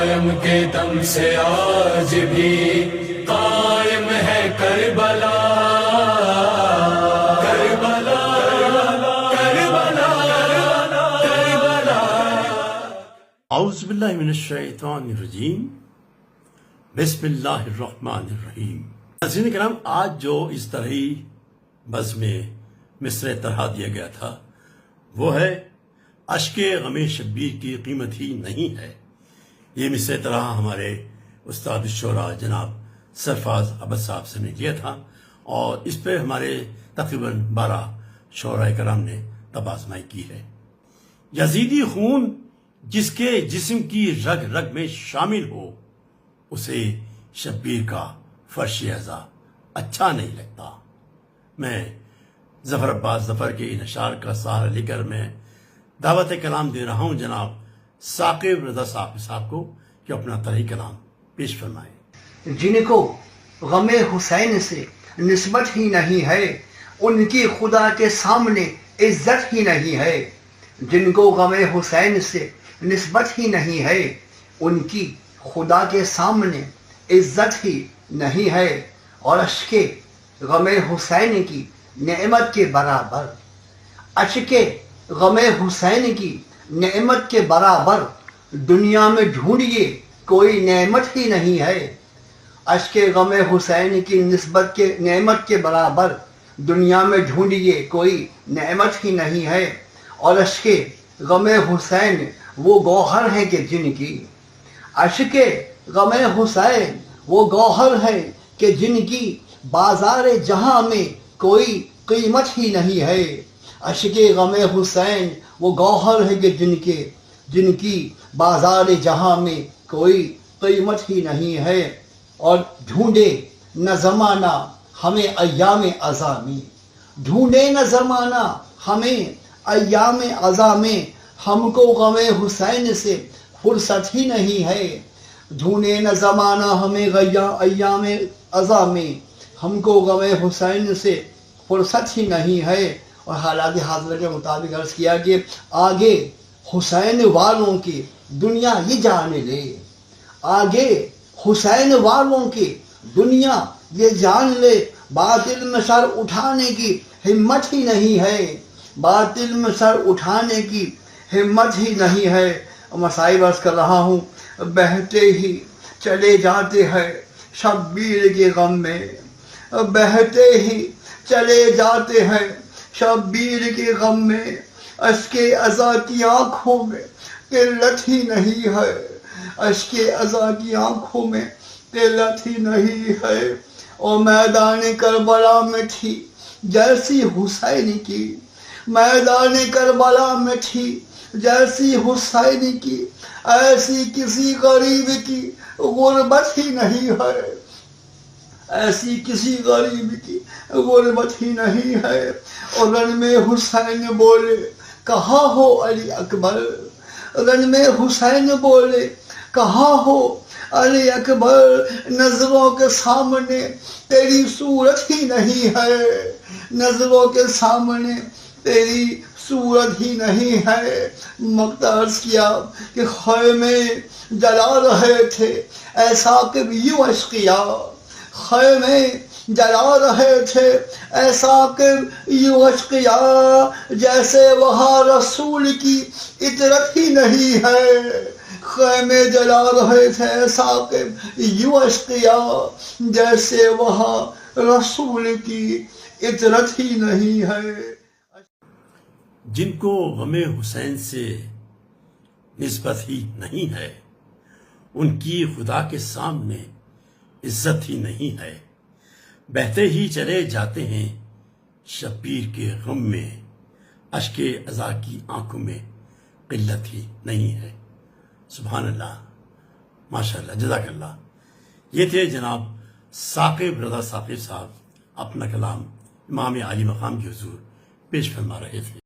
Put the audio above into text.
قائم کے دم سے آج بھی قائم ہے کربلا کربلا کربلا کربلا۔ اعوذ باللہ من الشیطان الرجیم، بسم اللہ الرحمن الرحیم۔ ناظرین کرام، آج جو اس طرح بزم مصر طرح دیا گیا تھا وہ ہے اشک غم شبیر کی قیمت ہی نہیں ہے۔ یہ مصر طرح ہمارے استاد الشعراء جناب سرفراز عبد صاحب سے نے لیا تھا، اور اس پہ ہمارے تقریباً 12 شعراء کرام نے طب آزمائی کی ہے۔ یزیدی خون جس کے جسم کی رگ رگ میں شامل ہو، اسے شبیر کا فرش اعضا اچھا نہیں لگتا۔ میں ظفر عباس ظفر کے ان اشعار کا سہارا لے کر میں دعوت کلام دے رہا ہوں جناب ثاقب رضا صاحب کو کہ اپنا طرح کلام پیش فرمائیں۔ جن کو غم حسین سے نسبت ہی نہیں ہے، ان کی خدا کے سامنے عزت ہی نہیں ہے۔ جن کو غم حسین سے نسبت ہی نہیں ہے، ان کی خدا کے سامنے عزت ہی نہیں ہے۔ اور اشک غم حسین کی نعمت کے برابر، اشک غم حسین کی نعمت کے برابر دنیا میں ڈھونڈیے کوئی نعمت ہی نہیں ہے۔ اشک غم حسین کی نعمت کے برابر دنیا میں ڈھونڈیے کوئی نعمت ہی نہیں ہے۔ اور اشک غم حسین وہ گوہر ہے کہ جن کی، اشک غم حسین وہ گوہر ہے کہ جن کی بازار جہاں میں کوئی قیمت ہی نہیں ہے۔ اشک غم حسین وہ گوہر ہے کہ جن کی بازار جہاں میں کوئی قیمت ہی نہیں ہے۔ اور ڈھونڈے نہ زمانہ ہمیں ایام ازاں میں، ڈھونڈے نہ زمانہ ہمیں ایام ازاں میں، ہم کو غم حسین سے فرصت ہی نہیں ہے۔ ڈھونڈے نہ زمانہ ہمیں ایام ازاں میں، ہم کو غم حسین سے فرصت ہی نہیں ہے۔ اور حالات حاضرہ کے مطابق عرض کیا کہ آگے حسین والوں کی دنیا یہ جان لے، آگے حسین والوں کی دنیا یہ جان لے، باطل میں سر اٹھانے کی ہمت ہی نہیں ہے، باطل میں سر اٹھانے کی ہمت ہی نہیں ہے۔ مصائب عرض کر رہا ہوں، بہتے ہی چلے جاتے ہیں شبیر کے غم میں، بہتے ہی چلے جاتے ہیں شبیر کے غم میں، اشک ازاں کی آنکھوں میں قلت ہی نہیں ہے، اشک ازاں کی آنکھوں میں قلت ہی نہیں ہے۔ اور میدان کربلا میں تھی جیسی حسین کی، میدان کربلا میں تھی جیسی حسین کی، ایسی کسی غریب کی غربت ہی نہیں ہے، ایسی کسی غریب کی غربت ہی نہیں ہے۔ اور رن میں حسین بولے کہاں ہو علی اکبر، رن میں حسین بولے کہاں ہو علی اکبر، نظروں کے سامنے تیری صورت ہی نہیں ہے، نظروں کے سامنے تیری صورت ہی نہیں ہے۔ مقطع عرض کیا کہ خیمے جلا رہے تھے ایسا کہ یوں اشقیا، خیمے جلا رہے تھے ایسا کہ یوں اشقیا، جیسے وہاں رسول کی اطرت ہی نہیں ہے، خیمے جلا رہے تھے ایسا کہ یوں اشقیا، جیسے وہاں رسول کی اطرت ہی نہیں ہے۔ جن کو غم حسین سے نسبت ہی نہیں ہے، ان کی خدا کے سامنے عزت ہی نہیں ہے۔ بہتے ہی چلے جاتے ہیں شبیر کے غم میں، اشک ازاں کی آنکھوں میں قلت ہی نہیں ہے۔ سبحان اللہ، ماشاء اللہ، جزاک اللہ۔ یہ تھے جناب ثاقب رضا صاحب اپنا کلام امام عالی مقام کے حضور پیش فرما رہے تھے۔